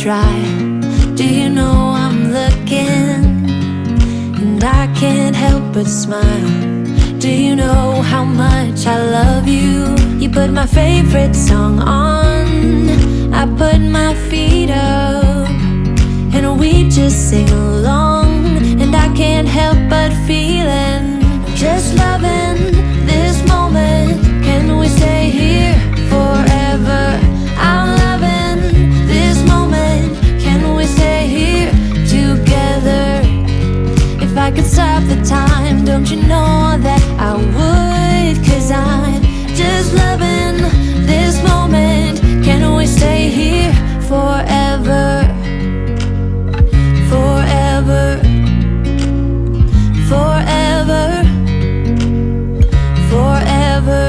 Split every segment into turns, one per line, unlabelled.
dry. Do you know I'm looking? And I can't help but smile. Do you know how much I love you? You put my favorite song on, I put my feet up, and we just sing along. And I can't help but feeling, just loving this moment. Can we stay here forever? I'm loving this moment. Can we stay here together? If I could stop the time, don't you know that I would? 'Cause I'm just loving this moment. Can we stay here forever? Forever. Forever. Forever.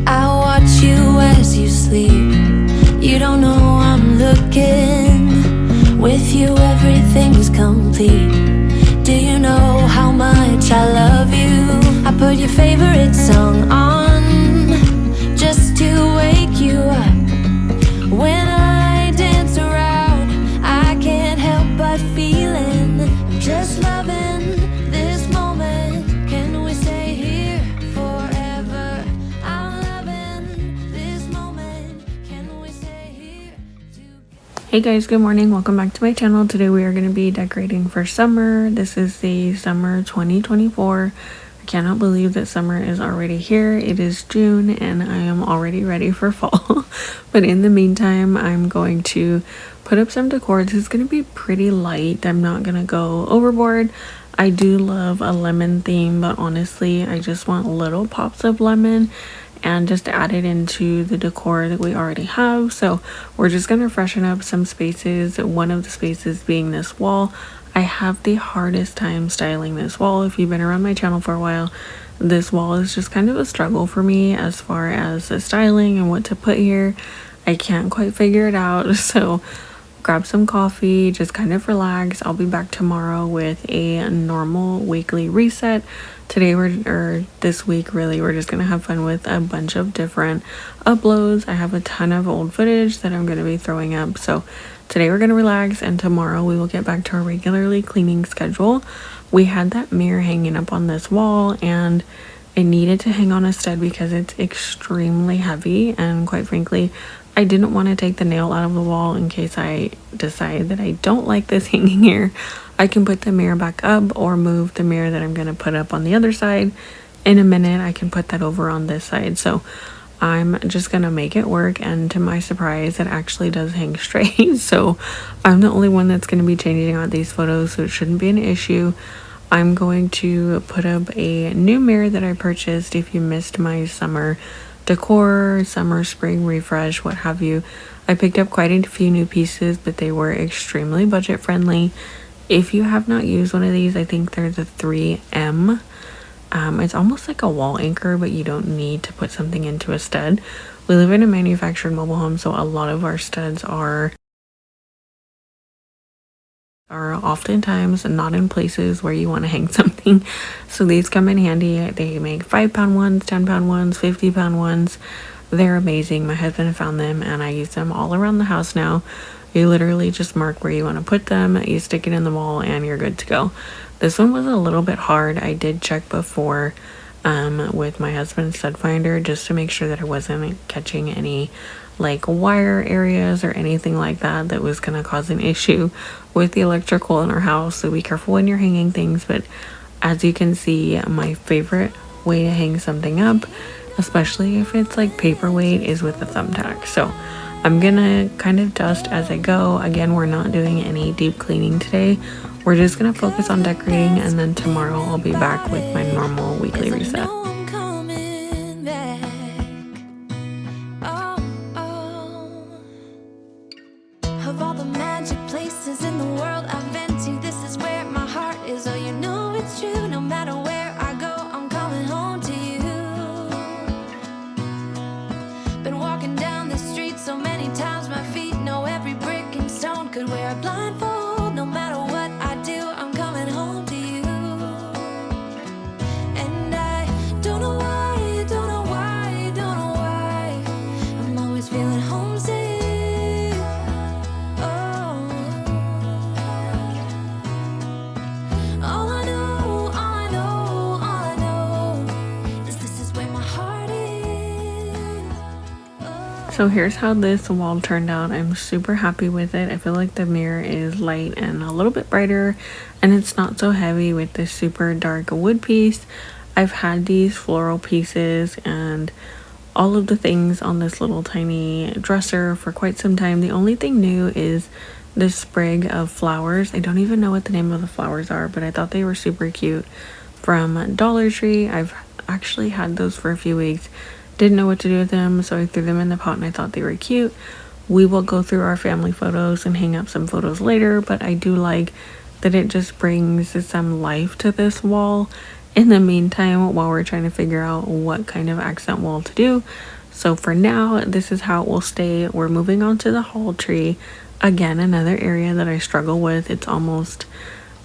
I watch you as you sleep. You don't know I'm looking. With you everything's complete. Do you know how much I love you? I put your favorite song on just to wake you up. When I dance around, I can't help but feeling, just loving this moment. Can we stay here forever? I'm loving this moment. Can we stay here together?
Hey guys, good morning. Welcome back to my channel. Today we are going to be decorating for summer. This is the summer 2024. I cannot believe that summer is already here. It is June and I am already ready for fall. But in the meantime, I'm going to put up some decor. This is going to be pretty light. I'm not going to go overboard. I do love a lemon theme, but honestly, I just want little pops of lemon and just add it into the decor that we already have. So we're just going to freshen up some spaces. One of the spaces being this wall. I have the hardest time styling this wall. If you've been around my channel for a while, this wall is just kind of a struggle for me as far as the styling and what to put here. I can't quite figure it out. So grab some coffee, just kind of relax. I'll be back tomorrow with a normal weekly reset. Today this week really, we're just gonna have fun with a bunch of different uploads. I have a ton of old footage that I'm gonna be throwing up. So today we're gonna relax, and tomorrow we will get back to our regularly cleaning schedule. We had that mirror hanging up on this wall and it needed to hang on a stud because it's extremely heavy, and quite frankly, I didn't want to take the nail out of the wall in case I decide that I don't like this hanging here. I can put the mirror back up or move the mirror that I'm going to put up on the other side. In a minute, I can put that over on this side. So I'm just going to make it work. And to my surprise, it actually does hang straight. So I'm the only one that's going to be changing out these photos, so it shouldn't be an issue. I'm going to put up a new mirror that I purchased. If you missed my summer decor, summer, spring refresh, what have you, I picked up quite a few new pieces, but they were extremely budget friendly. If you have not used one of these, I think they're the 3M. It's almost like a wall anchor, but you don't need to put something into a stud. We live in a manufactured mobile home, so a lot of our studs are oftentimes not in places where you want to hang something. So these come in handy. They make 5-pound ones, 10-pound ones, 50-pound ones. They're amazing. My husband found them and I use them all around the house now. You literally just mark where you want to put them, you stick it in the wall, and you're good to go. This one was a little bit hard. I did check before with my husband's stud finder just to make sure that I wasn't catching any like wire areas or anything like that that was going to cause an issue with the electrical in our house. So be careful when you're hanging things. But as you can see, my favorite way to hang something up, especially if it's like paperweight, is with a thumbtack. So I'm gonna kind of dust as I go. Again, we're not doing any deep cleaning today. We're just gonna focus on decorating, and then tomorrow I'll be back with my normal weekly reset.
Of all the magic places in the world I've been to, this is where my heart is. Oh, you know it's true. No matter where I go, I'm coming home to you. Been walking down the street so many times, my feet know every brick and stone. Could wear a blindfold. No matter what I do, I'm coming home to you. And I
So here's how this wall turned out. I'm super happy with it. I feel like the mirror is light and a little bit brighter, and it's not so heavy with this super dark wood piece. I've had these floral pieces and all of the things on this little tiny dresser for quite some time. The only thing new is this sprig of flowers. I don't even know what the name of the flowers are, but I thought they were super cute from Dollar Tree. I've actually had those for a few weeks. Didn't know what to do with them, so I threw them in the pot and I thought they were cute. We will go through our family photos and hang up some photos later, but I do like that it just brings some life to this wall in the meantime while we're trying to figure out what kind of accent wall to do. So for now, this is how it will stay. We're moving on to the hall tree. Again, another area that I struggle with. It's almost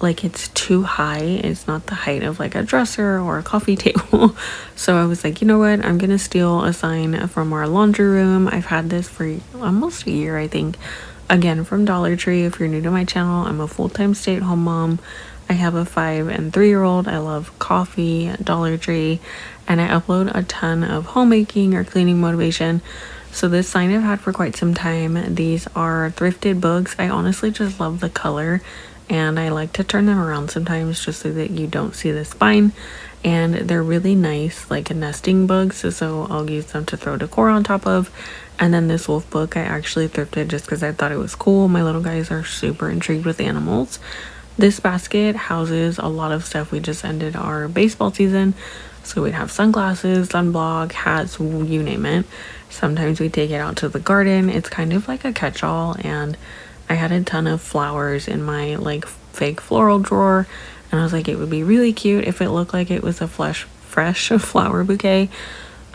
like it's too high. It's not the height of like a dresser or a coffee table. So I was like, you know what, I'm gonna steal a sign from our laundry room. I've had this for almost a year, I think. Again, from Dollar Tree. If you're new to my channel, I'm a full-time stay-at-home mom. I have a 5 and 3-year-old. I love coffee at Dollar Tree, and I upload a ton of homemaking or cleaning motivation. So this sign I've had for quite some time. These are thrifted books. I honestly just love the color, and I like to turn them around sometimes just so that you don't see the spine. And they're really nice, like nesting bugs, so I'll use them to throw decor on top of. And then this wolf book I actually thrifted just because I thought it was cool. My little guys are super intrigued with animals. This basket houses a lot of stuff. We just ended our baseball season, so we'd have sunglasses, sunblock, hats, you name it. Sometimes we take it out to the garden. It's kind of like a catch-all, and I had a ton of flowers in my like fake floral drawer, and I was like, it would be really cute if it looked like it was a fresh flower bouquet.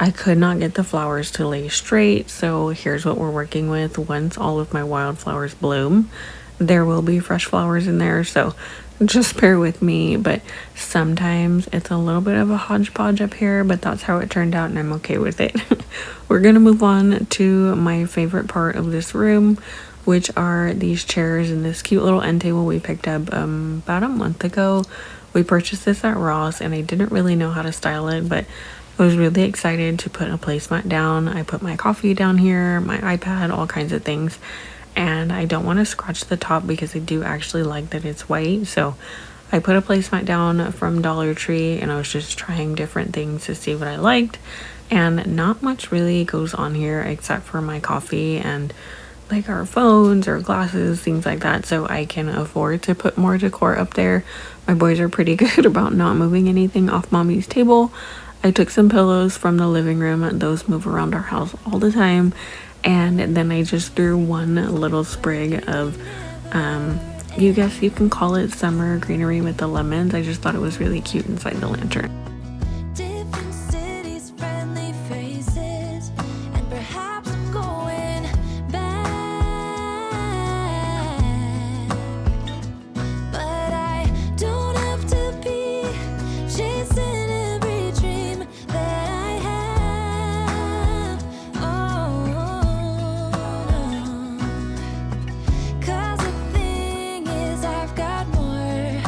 I could not get the flowers to lay straight, so here's what we're working with. Once all of my wildflowers bloom, there will be fresh flowers in there, so just bear with me. But sometimes it's a little bit of a hodgepodge up here, but that's how it turned out and I'm okay with it. We're gonna move on to my favorite part of this room, which are these chairs and this cute little end table we picked up about a month ago. We purchased this at Ross, and I didn't really know how to style it, but I was really excited to put a placemat down. I put my coffee down here, my iPad, all kinds of things. And I don't want to scratch the top because I do actually like that it's white. So I put a placemat down from Dollar Tree, and I was just trying different things to see what I liked. And not much really goes on here except for my coffee and like our phones or glasses, things like that. So I can afford to put more decor up there. My boys are pretty good about not moving anything off mommy's table. I took some pillows from the living room. Those move around our house all the time. And then I just threw one little sprig of, you guess you can call it summer greenery with the lemons. I just thought it was really cute inside the lantern.
Different cities, friendly faces, and perhaps I'm going back. But I don't have to be chasing every dream that I have. Oh, 'cause the thing is, I've got more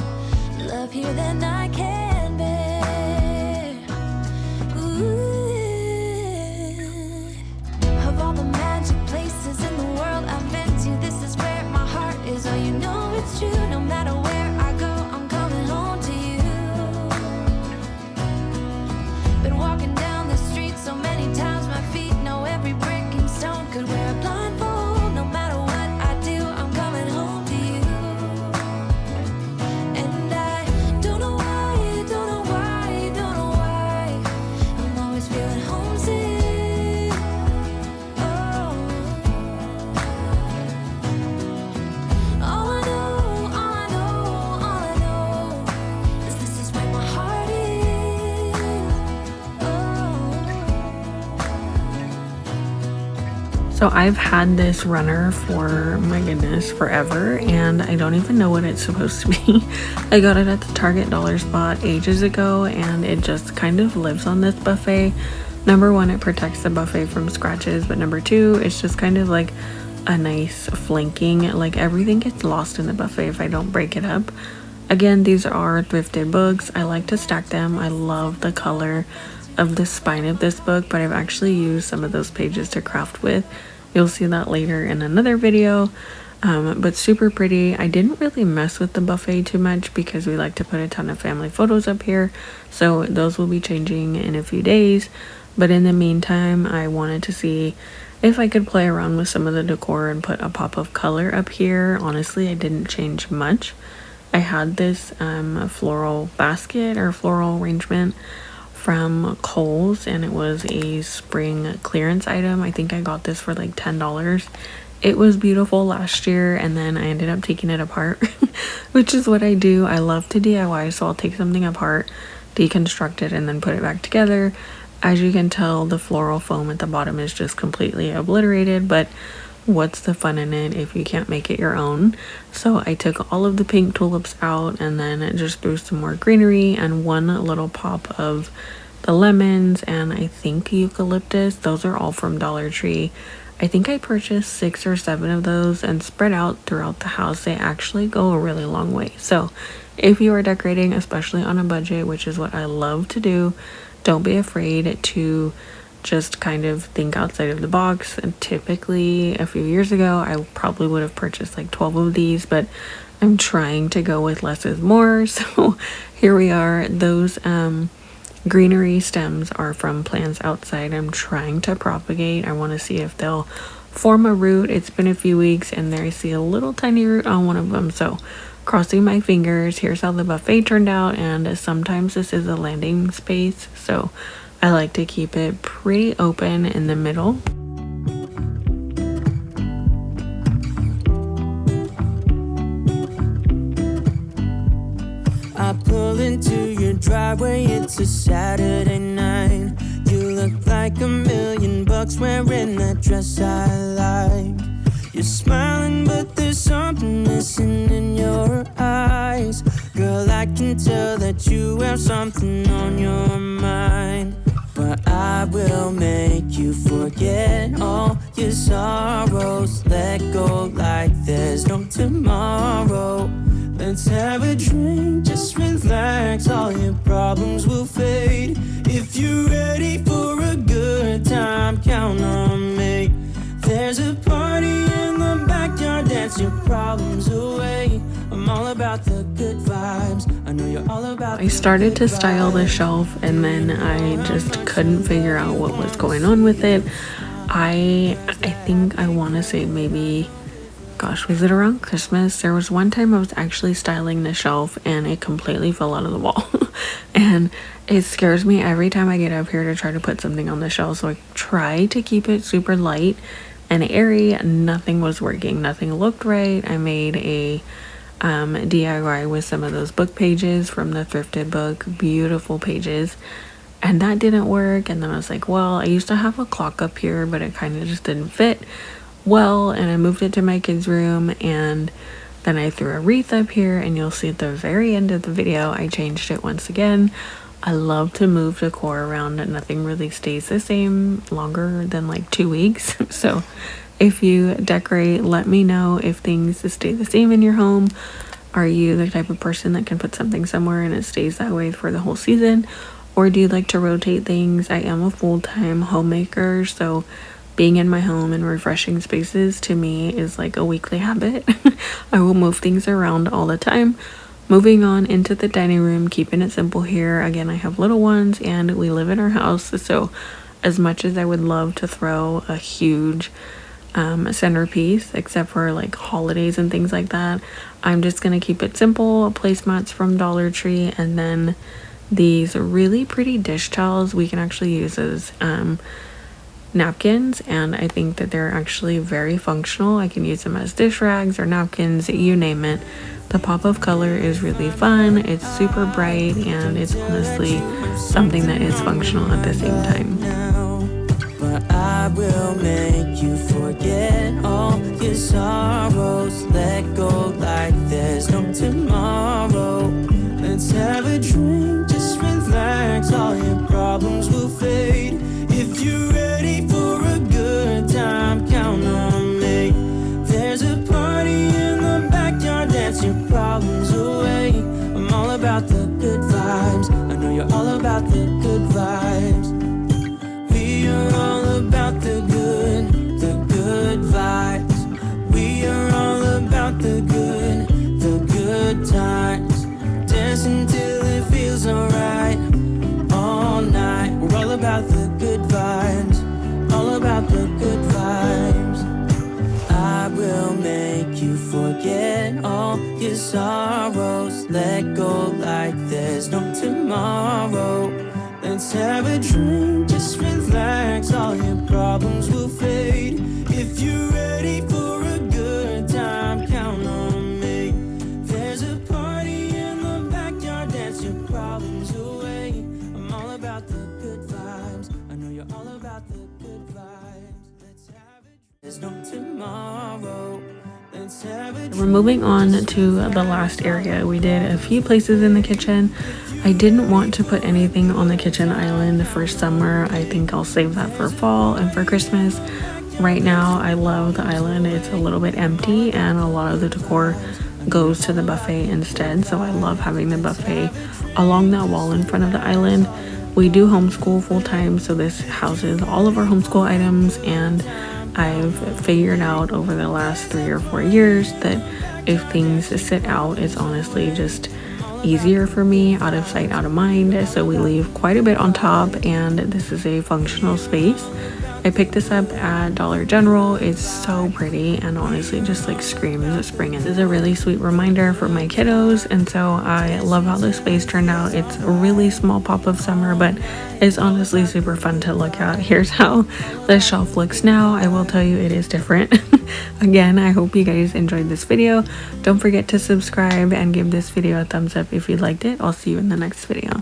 love here than I can bear. Ooh. Of all the magic places in the world I've been to, this is where my heart is. Oh, you know it's true. No matter where I go, I'm coming home to you. Been walking down the street so many times, my feet know every brick and stone. Could wear a blindfold. No matter what I do, I'm coming home to you. And I don't know why, don't know why, don't know why I'm always feeling homesick. Oh, all I know, all I know, all I know is this is where my heart is. Oh.
So I've had this runner for, my goodness, forever, and I don't even know what it's supposed to be. I got it at the Target dollar spot ages ago, and it just kind of lives on this buffet. Number one, it protects the buffet from scratches, but number two, it's just kind of like a nice flanking. Like everything gets lost in the buffet if I don't break it up. Again, these are thrifted books. I like to stack them. I love the color of the spine of this book, but I've actually used some of those pages to craft with. You'll see that later in another video. But super pretty. I didn't really mess with the buffet too much because we like to put a ton of family photos up here, so those will be changing in a few days. But in the meantime, I wanted to see if I could play around with some of the decor and put a pop of color up here. Honestly, I didn't change much. I had this floral basket or floral arrangement from Kohl's, and it was a spring clearance item. I think I got this for like $10. It was beautiful last year, and then I ended up taking it apart, which is what I do. I love to DIY, so I'll take something apart, deconstruct it, and then put it back together. As you can tell, the floral foam at the bottom is just completely obliterated, but what's the fun in it if you can't make it your own? So I took all of the pink tulips out and then just threw some more greenery and one little pop of the lemons and I think eucalyptus. Those are all from Dollar Tree. I think I purchased 6 or 7 of those and spread out throughout the house. They actually go a really long way. So if you are decorating, especially on a budget, which is what I love to do, don't be afraid to just kind of think outside of the box. And typically a few years ago, I probably would have purchased like 12 of these, but I'm trying to go with less is more. So here we are. Those greenery stems are from plants outside I'm trying to propagate. I want to see if they'll form a root. It's been a few weeks and there I see a little tiny root on one of them, so crossing my fingers. Here's how the buffet turned out, and sometimes this is a landing space, so I like to keep it pretty open in the middle.
I pull into your driveway, it's a Saturday night. You look like $1,000,000 wearing that dress I like. You're smiling, but there's something missing in your eyes. Girl, I can tell that you have something on your mind. But I will make you forget all your sorrows. Let go like there's no tomorrow. Let's have a drink, just relax, all your problems will fade. If you're ready for a good time, count on me. There's a party in the backyard, dance your problems away. I'm all about the good vibes. I know you're all about.
I started to style the shelf and then I just couldn't figure out what was going on with it. I think I want to say maybe, gosh, was it around Christmas? There was one time I was actually styling the shelf and it completely fell out of the wall. And it scares me every time I get up here to try to put something on the shelf. So I try to keep it super light and airy. Nothing was working. Nothing looked right. I made a DIY with some of those book pages from the thrifted book. Beautiful pages. And that didn't work. And then I was like, well, I used to have a clock up here, but it kind of just didn't fit well, and I moved it to my kids' room, and then I threw a wreath up here, and you'll see at the very end of the video I changed it once again. I love to move decor around, and nothing really stays the same longer than like 2 weeks. So if you decorate, let me know if things stay the same in your home. Are you the type of person that can put something somewhere and it stays that way for the whole season, or do you like to rotate things? I am a full-time homemaker, so being in my home and refreshing spaces to me is like a weekly habit. I will move things around all the time. Moving on into the dining room, keeping it simple here. Again, I have little ones and we live in our house, so as much as I would love to throw a huge centerpiece, except for like holidays and things like that, I'm just gonna keep it simple. Placemats from Dollar Tree, and then these really pretty dish towels we can actually use as napkins, and I think that they're actually very functional. I can use them as dish rags or napkins, you name it. The pop of color is really fun. It's super bright, and it's honestly something that is functional at the same time.
But I will make you forget all your sorrows. Let go like there's no tomorrow. Let's have a drink, just relax, all your problems will fade. If you're ready for a good time, count on me. There's a party in the backyard, dance your problems away. I'm all about the good vibes. I know you're all about the good vibes. forget all your sorrows. Let go like there's no tomorrow. Let's have a drink, just relax, all your problems will fade. If you're ready for a good time, count on me. There's a party in the backyard, dance your problems away. I'm all about the good vibes, I know you're all about the good vibes. Let's have a drink, there's no tomorrow. Let's have a drink.
We're moving on to the last area. We did a few places in the kitchen. I didn't want to put anything on the kitchen island for summer. I think I'll save that for fall and for Christmas. Right now, I love the island. It's a little bit empty and a lot of the decor goes to the buffet instead. So I love having the buffet along that wall in front of the island. We do homeschool full time, so this houses all of our homeschool items, and I've figured out over the last 3 or 4 years that if things sit out, it's honestly just easier for me, out of sight, out of mind. So we leave quite a bit on top, and this is a functional space. I picked this up at Dollar General. It's so pretty and honestly just like screams spring. This is a really sweet reminder for my kiddos, and so I love how the space turned out. It's a really small pop of summer, but it's honestly super fun to look at. Here's how the shelf looks now. I will tell you it is different. Again, I hope you guys enjoyed this video. Don't forget to subscribe and give this video a thumbs up if you liked it. I'll see you in the next video.